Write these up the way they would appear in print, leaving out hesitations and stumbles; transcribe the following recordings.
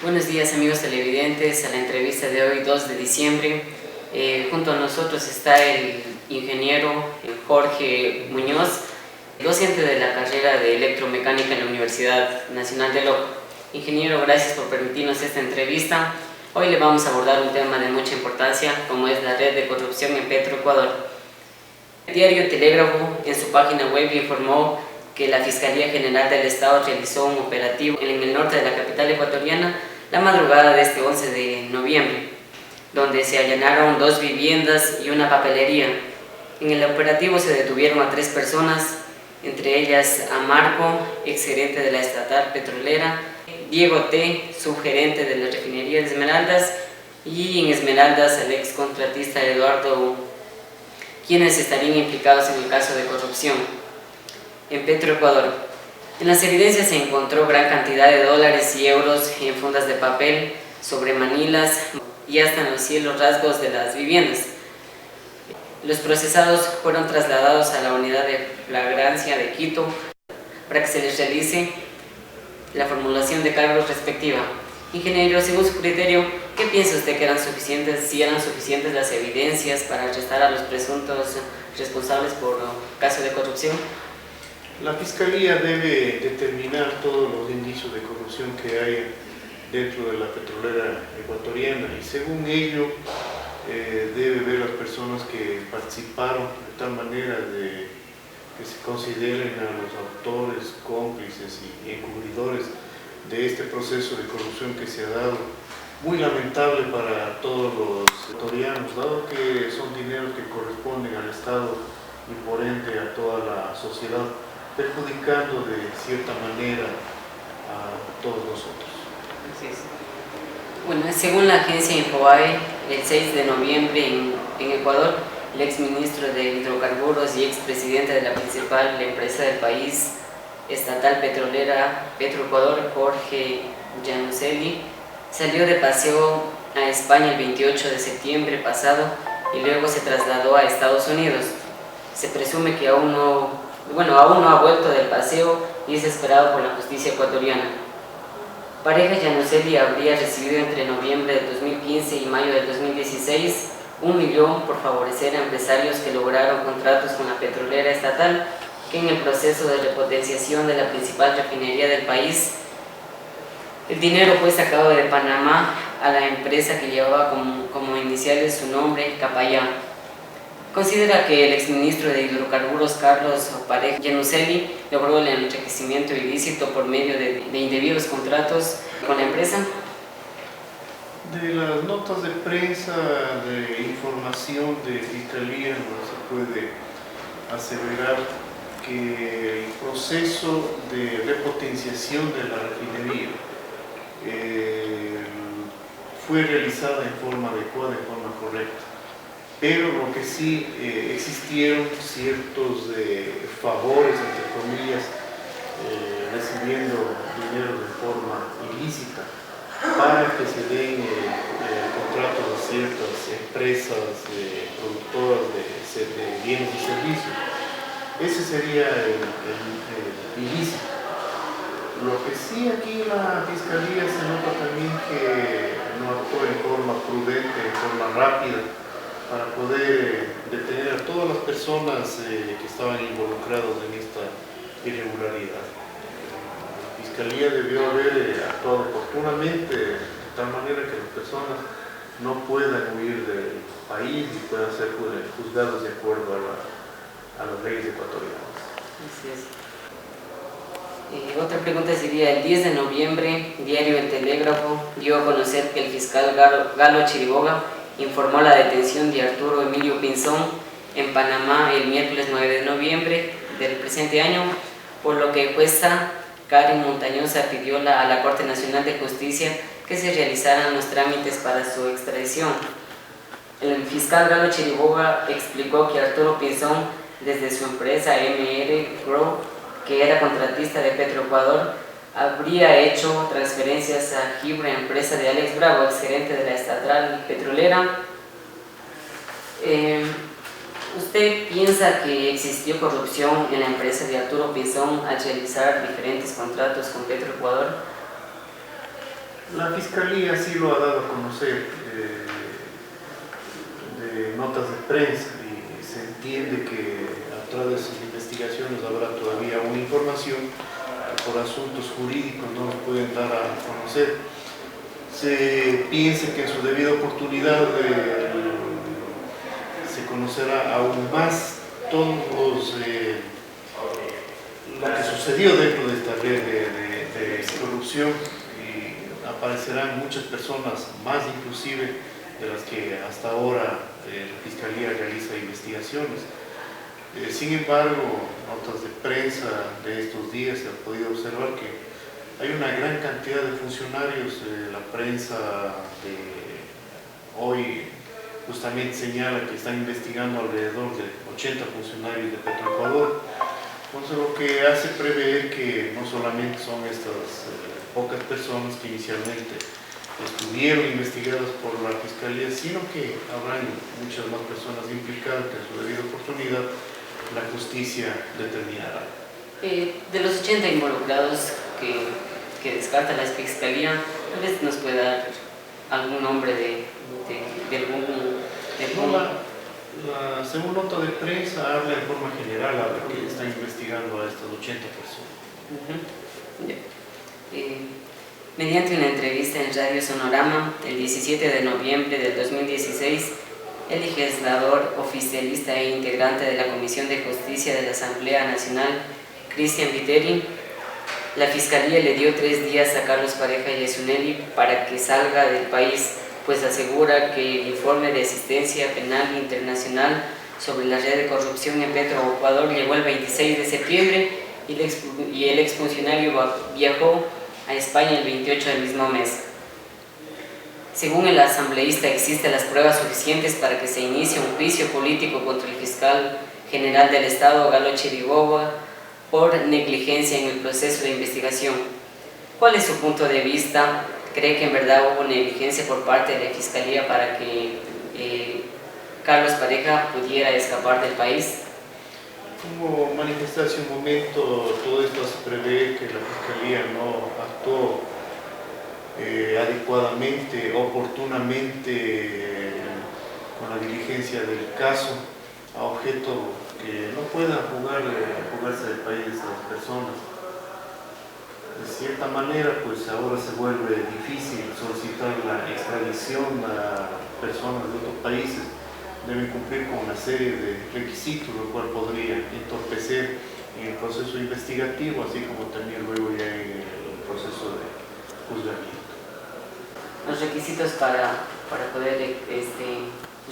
Buenos días amigos televidentes, a la entrevista de hoy 2 de diciembre. Junto a nosotros está el ingeniero Jorge Muñoz, docente de la carrera de electromecánica en la Universidad Nacional de Loja. Ingeniero, gracias por permitirnos esta entrevista. Hoy le vamos a abordar un tema de mucha importancia, como es la red de corrupción en Petroecuador. El diario Telégrafo en su página web informó que la Fiscalía General del Estado realizó un operativo en el norte de la capital ecuatoriana la madrugada de este 11 de noviembre, donde se allanaron 2 viviendas y una papelería. En el operativo se detuvieron a 3 personas, entre ellas a Marco, exgerente de la estatal petrolera, Diego T., subgerente de la refinería de Esmeraldas, y en Esmeraldas al excontratista Eduardo, quienes estarían implicados en el caso de corrupción en Petroecuador. En las evidencias se encontró gran cantidad de dólares y euros en fundas de papel, sobre manilas y hasta en los cielos rasgos de las viviendas. Los procesados fueron trasladados a la unidad de flagrancia de Quito para que se les realice la formulación de cargos respectiva. Ingeniero, según su criterio, ¿qué piensa usted que eran suficientes, si eran suficientes las evidencias para arrestar a los presuntos responsables por caso de corrupción? La Fiscalía debe determinar todos los indicios de corrupción que hay dentro de la petrolera ecuatoriana y según ello debe ver las personas que participaron de tal manera de que se consideren a los autores, cómplices y encubridores de este proceso de corrupción que se ha dado, muy lamentable para todos los ecuatorianos, dado que son dineros que corresponden al Estado y por ende a toda la sociedad, perjudicando de cierta manera a todos nosotros. Así es. Bueno, según la agencia Infobae, el 6 de noviembre en Ecuador, el exministro de Hidrocarburos y expresidente de la principal empresa del país, estatal petrolera Petroecuador, Jorge Giannuselli, salió de paseo a España el 28 de septiembre pasado y luego se trasladó a Estados Unidos. Se presume que aún no ha vuelto del paseo y es esperado por la justicia ecuatoriana. Pareja Giannuselli habría recibido entre noviembre de 2015 y mayo de 2016 $1 millón por favorecer a empresarios que lograron contratos con la petrolera estatal, que en el proceso de repotenciación de la principal refinería del país, el dinero fue sacado de Panamá a la empresa que llevaba como iniciales su nombre, Capayán. Considera que el exministro de Hidrocarburos, Carlos Pareja Giannuselli, logró el enriquecimiento ilícito por medio de indebidos contratos con la empresa. De las notas de prensa, de información de Fiscalía, no se puede aseverar que el proceso de repotenciación de la refinería fue realizada en forma adecuada, en forma correcta. Pero lo que sí existieron ciertos favores, entre comillas, recibiendo dinero de forma ilícita para que se den contratos a ciertas empresas productoras de bienes y servicios. Ese sería el ilícito. Lo que sí aquí la Fiscalía se nota también que no actuó en forma prudente, en forma rápida, para poder detener a todas las personas que estaban involucrados en esta irregularidad. La Fiscalía debió haber actuado oportunamente, de tal manera que las personas no puedan huir del país y puedan ser juzgados de acuerdo a las leyes ecuatorianas. Así es. Otra pregunta sería, el 10 de noviembre, diario El Telégrafo dio a conocer que el fiscal Galo Chiriboga informó la detención de Arturo Emilio Pinzón en Panamá el miércoles 9 de noviembre del presente año, por lo que jueza Karen Montañosa pidió a la Corte Nacional de Justicia que se realizaran los trámites para su extradición. El fiscal Galo Chiriboga explicó que Arturo Pinzón, desde su empresa MR Grow, que era contratista de Petroecuador, habría hecho transferencias a Gibra, empresa de Alex Bravo, exgerente de la estatal petrolera. ¿Usted piensa que existió corrupción en la empresa de Arturo Pinzón al realizar diferentes contratos con Petroecuador? La Fiscalía sí lo ha dado a conocer de notas de prensa y se entiende que a través de sus investigaciones habrá todavía una información que por asuntos jurídicos no nos pueden dar a conocer. Se piensa que en su debida oportunidad se conocerá aún más todo lo que sucedió dentro de esta red de corrupción y aparecerán muchas personas más inclusive de las que hasta ahora la Fiscalía realiza investigaciones. Sin embargo, notas de prensa de estos días se ha podido observar que hay una gran cantidad de funcionarios. La prensa de hoy justamente señala que están investigando alrededor de 80 funcionarios de Petroecuador. Entonces lo que hace prever que no solamente son estas pocas personas que inicialmente estuvieron investigadas por la Fiscalía, sino que habrán muchas más personas implicadas que en su debida oportunidad la justicia determinará. De los 80 involucrados que descarta la Fiscalía, tal vez nos pueda dar algún nombre de algún... Según nota de prensa, habla en forma general, habla que están investigando a estas 80 personas. Mediante una entrevista en Radio Sonorama el 17 de noviembre del 2016, el legislador oficialista e integrante de la Comisión de Justicia de la Asamblea Nacional, Cristian Viteri, la Fiscalía le dio 3 días a Carlos Pareja Yesuneli para que salga del país, pues asegura que el informe de asistencia penal internacional sobre la red de corrupción en Petroecuador llegó el 26 de septiembre y el exfuncionario viajó a España el 28 del mismo mes. Según el asambleísta, existen las pruebas suficientes para que se inicie un juicio político contra el fiscal general del Estado, Galo Chiriboga, por negligencia en el proceso de investigación. ¿Cuál es su punto de vista? ¿Cree que en verdad hubo negligencia por parte de la Fiscalía para que Carlos Pareja pudiera escapar del país? Como manifesté hace un momento, todo esto hace prever que la Fiscalía no actuó adecuadamente, oportunamente con la diligencia del caso, a objeto que no puedan fugarse del país estas personas. De cierta manera, pues ahora se vuelve difícil solicitar la extradición a personas de otros países. Deben cumplir con una serie de requisitos, lo cual podría entorpecer en el proceso investigativo, así como también luego ya en el proceso de juzgamiento. Los requisitos para poder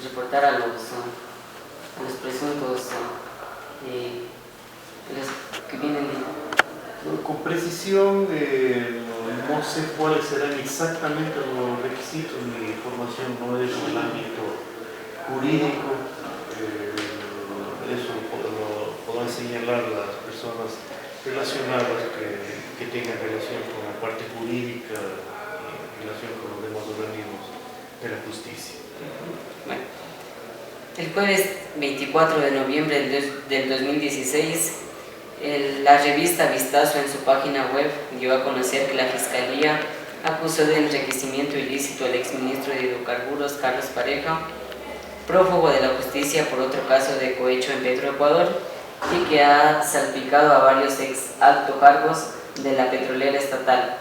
reportar a los presuntos los que vienen con precisión no sé cuáles serán exactamente los requisitos. Mi información no es en el ámbito jurídico. Eso lo podrán señalar las personas relacionadas que tengan relación con la parte jurídica y relación con los demás organismos de la justicia. Bueno, el jueves 24 de noviembre del 2016, la revista Vistazo en su página web dio a conocer que la Fiscalía acusó del enriquecimiento ilícito al exministro de Hidrocarburos, Carlos Pareja, prófugo de la justicia por otro caso de cohecho en Petroecuador y que ha salpicado a varios ex alto cargos de la petrolera estatal.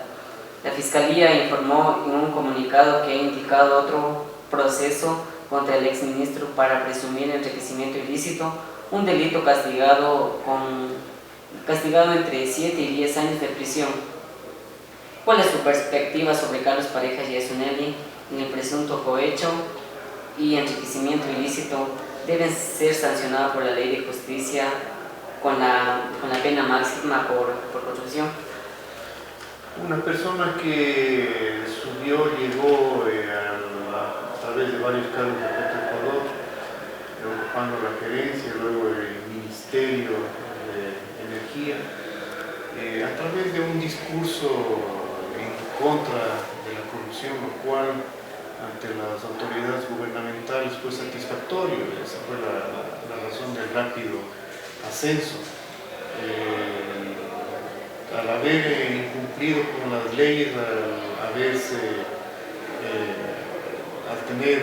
La Fiscalía informó en un comunicado que ha indicado otro proceso contra el exministro para presumir enriquecimiento ilícito, un delito castigado entre 7 y 10 años de prisión. ¿Cuál es su perspectiva sobre Carlos Pareja Yesuneli en el presunto cohecho y enriquecimiento ilícito? ¿Deben ser sancionados por la ley de justicia con la pena máxima por corrupción? Una persona que llegó a través de varios cargos de Petroecuador, ocupando la gerencia, luego el Ministerio de Energía, a través de un discurso en contra de la corrupción, lo cual ante las autoridades gubernamentales fue satisfactorio. Esa fue la razón del rápido ascenso. al haber incumplido con las leyes, al tener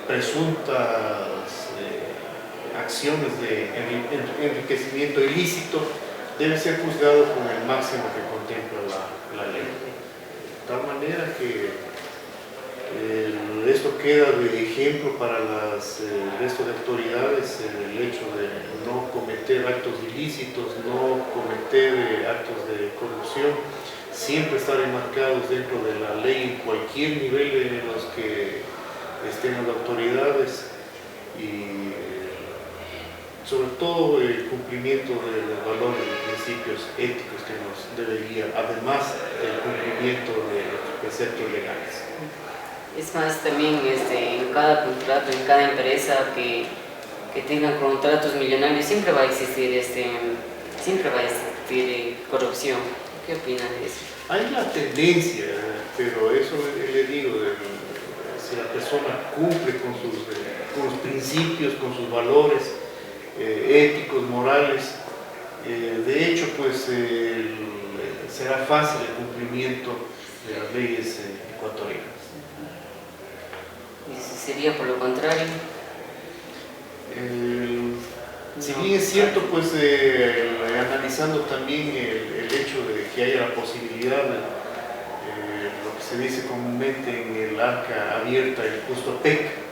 presuntas acciones de enriquecimiento ilícito, debe ser juzgado con el máximo que contempla la ley. De tal manera que esto queda de ejemplo para el resto de autoridades, el hecho de no cometer actos ilícitos, no cometer actos de corrupción, siempre estar enmarcados dentro de la ley en cualquier nivel en los que estén las autoridades y sobre todo el cumplimiento de los valores y principios éticos que nos debe guiar, además del cumplimiento de los preceptos legales. Es más, también en cada contrato, en cada empresa que tenga contratos millonarios, siempre va a existir, corrupción. ¿Qué opinas de eso? Hay la tendencia, pero eso le digo, si la persona cumple con los principios, con sus valores éticos, morales, de hecho, pues será fácil el cumplimiento de las leyes ecuatorianas. ¿Y si sería por lo contrario? Si bien es cierto, pues analizando también el hecho de que haya la posibilidad de lo que se dice comúnmente en el arca abierta, el justo PEC,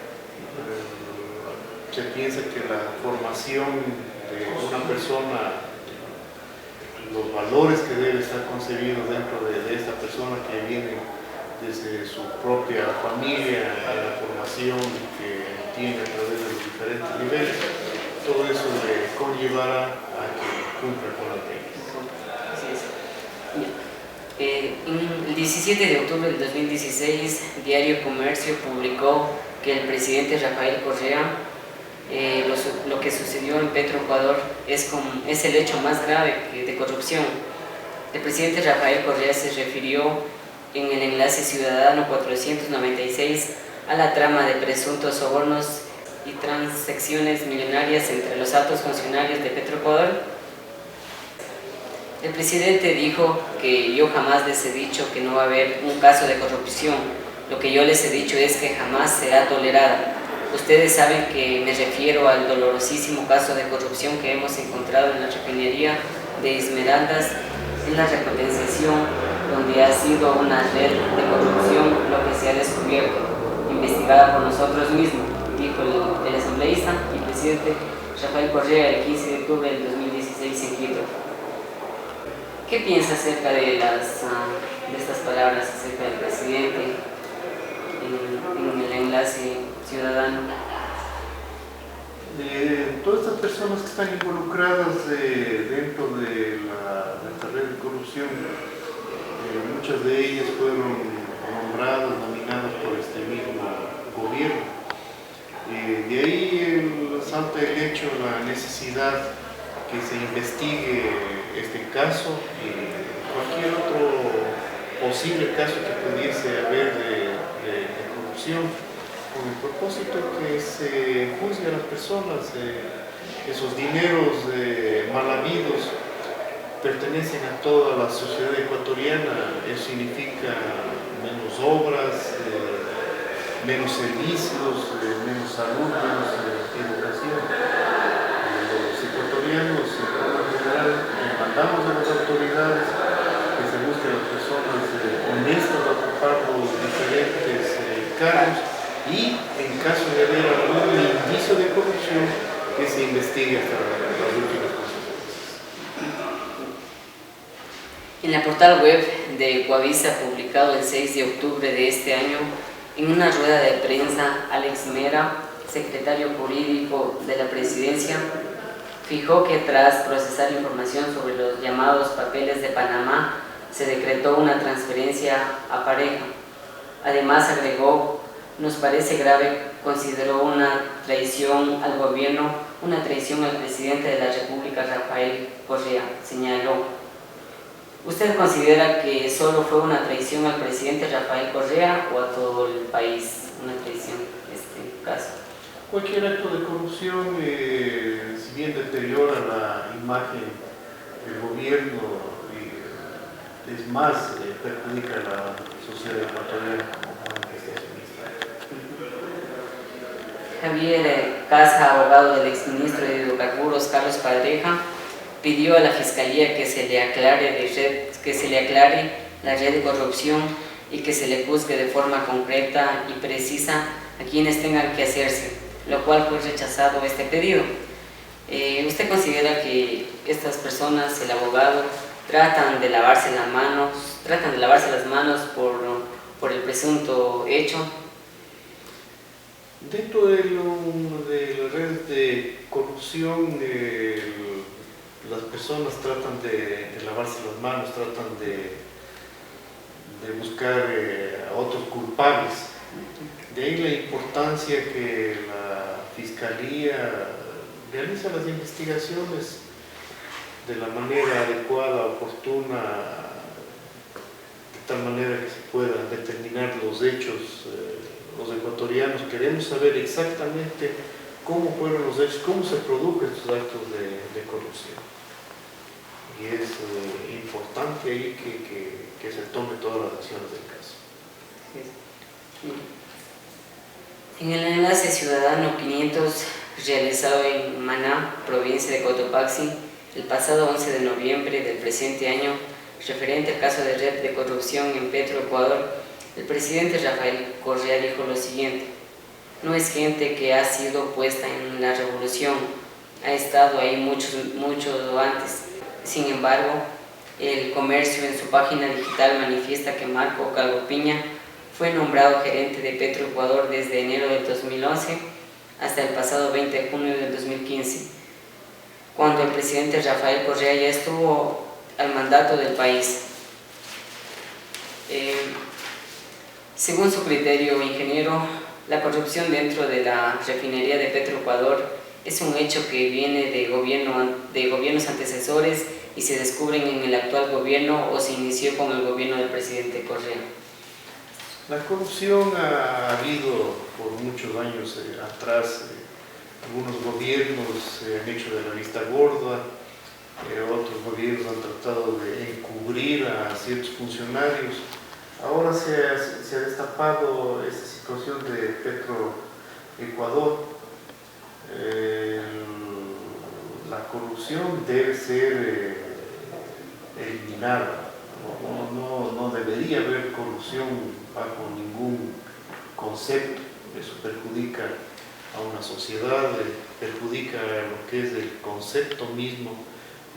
se piensa que la formación de una persona, los valores que debe estar concebidos dentro de esta persona que viene desde su propia familia, la formación que tiene a través de los diferentes niveles, todo eso le conllevará a que cumpla con las leyes. El 17 de octubre del 2016, Diario Comercio publicó que el presidente Rafael Correa, lo que sucedió en Petroecuador es el hecho más grave de corrupción. El presidente Rafael Correa se refirió en el enlace ciudadano 496 a la trama de presuntos sobornos y transacciones millonarias entre los altos funcionarios de Petroecuador. El presidente dijo que yo jamás les he dicho que no va a haber un caso de corrupción. Lo que yo les he dicho es que jamás será tolerada. Ustedes saben que me refiero al dolorosísimo caso de corrupción que hemos encontrado en la refinería de Esmeraldas, en la repotenciación, donde ha sido una red de corrupción lo que se ha descubierto, investigada por nosotros mismos, dijo el asambleísta y presidente Rafael Correa el 15 de octubre del 2016 en Quito. ¿Qué piensa acerca de estas palabras acerca del presidente en el enlace ciudadano? Todas estas personas que están involucradas dentro de esta red de corrupción, muchas de ellas fueron nombradas, nominadas por este mismo gobierno. De ahí salta el hecho, la necesidad que se investigue este caso y cualquier otro posible caso que pudiese haber de corrupción, con el propósito que se juzgue a las personas. Esos dineros mal habidos pertenecen a toda la sociedad ecuatoriana. Eso significa menos obras, menos servicios, menos salud, menos educación. Los ecuatorianos, en forma general, mandamos a las autoridades que se busquen las personas honestas a ocupar los diferentes cargos y, en caso de haber algún indicio de corrupción, que se investigue hasta las últimas consecuencias. En la portal web de Coavisa, publicado el 6 de octubre de este año, en una rueda de prensa, Alex Mera, secretario jurídico de la presidencia, fijó que tras procesar información sobre los llamados papeles de Panamá, se decretó una transferencia a pareja. Además, agregó: nos parece grave, consideró una traición al gobierno, una traición al presidente de la República, Rafael Correa. Señaló: ¿usted considera que solo fue una traición al presidente Rafael Correa o a todo el país una traición en este caso? Cualquier acto de corrupción, si bien deteriora la imagen del gobierno, es más, perjudica a la sociedad ecuatoriana como manifestacionista. Javier Casa, abogado del exministro de Hidrocarburos Carlos Padreja, pidió a la Fiscalía que se le aclare la red de corrupción y que se le juzgue de forma concreta y precisa a quienes tengan que hacerse, lo cual fue rechazado este pedido. ¿Usted considera que estas personas, el abogado, tratan de lavarse las manos por el presunto hecho? Dentro de la red de corrupción, las personas tratan de lavarse las manos, tratan de buscar a otros culpables. De ahí la importancia que la Fiscalía realiza las investigaciones de la manera adecuada, oportuna, de tal manera que se puedan determinar los hechos. Los ecuatorianos queremos saber exactamente cómo fueron los hechos, cómo se produjo estos actos de corrupción. Y es importante ahí que se tome todas las acciones del caso. En el enlace ciudadano 500 realizado en Maná, provincia de Cotopaxi, el pasado 11 de noviembre del presente año, referente al caso de red de corrupción en Petroecuador, el presidente Rafael Correa dijo lo siguiente: no es gente que ha sido puesta en la revolución, ha estado ahí mucho antes. Sin embargo, el Comercio en su página digital manifiesta que Marco Calvo Piña fue nombrado gerente de Petroecuador desde enero del 2011 hasta el pasado 20 de junio del 2015, cuando el presidente Rafael Correa ya estuvo al mandato del país. Según su criterio, ingeniero, la corrupción dentro de la refinería de Petroecuador es un hecho que viene de gobiernos antecesores y se descubren en el actual gobierno o se inició con el gobierno del presidente Correa. La corrupción ha habido por muchos años atrás. Algunos gobiernos han hecho de la vista gorda, otros gobiernos han tratado de encubrir a ciertos funcionarios. Ahora se ha destapado esta situación de Petroecuador. La corrupción debe ser eliminada. No debería haber corrupción bajo ningún concepto. Eso perjudica a una sociedad, perjudica lo que es el concepto mismo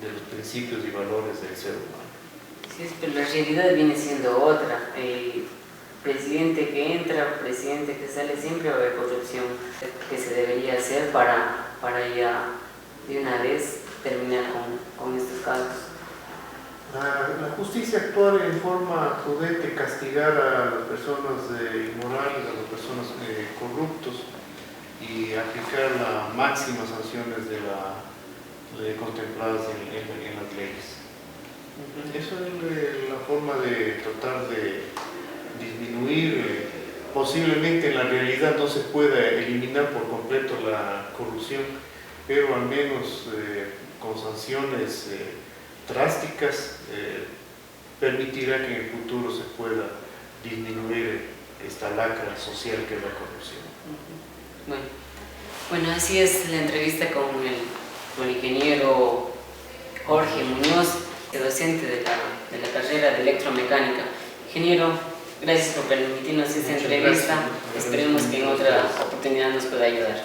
de los principios y valores del ser humano. Sí, pero la realidad viene siendo otra. Presidente que entra, presidente que sale, siempre va a haber corrupción. Que se debería hacer para ya de una vez terminar con estos casos. La justicia actuar en forma prudente, castigar a las personas inmorales, a las personas corruptos y aplicar las máximas sanciones contempladas en las leyes. Eso es la forma de tratar de disminuir. Posiblemente en la realidad no se pueda eliminar por completo la corrupción, pero al menos con sanciones drásticas permitirá que en el futuro se pueda disminuir esta lacra social que es la corrupción. Bueno, así es la entrevista con el ingeniero Jorge Muñoz, docente de la carrera de electromecánica. Ingeniero, gracias por permitirnos esta entrevista. Esperemos que en otra oportunidad nos pueda ayudar.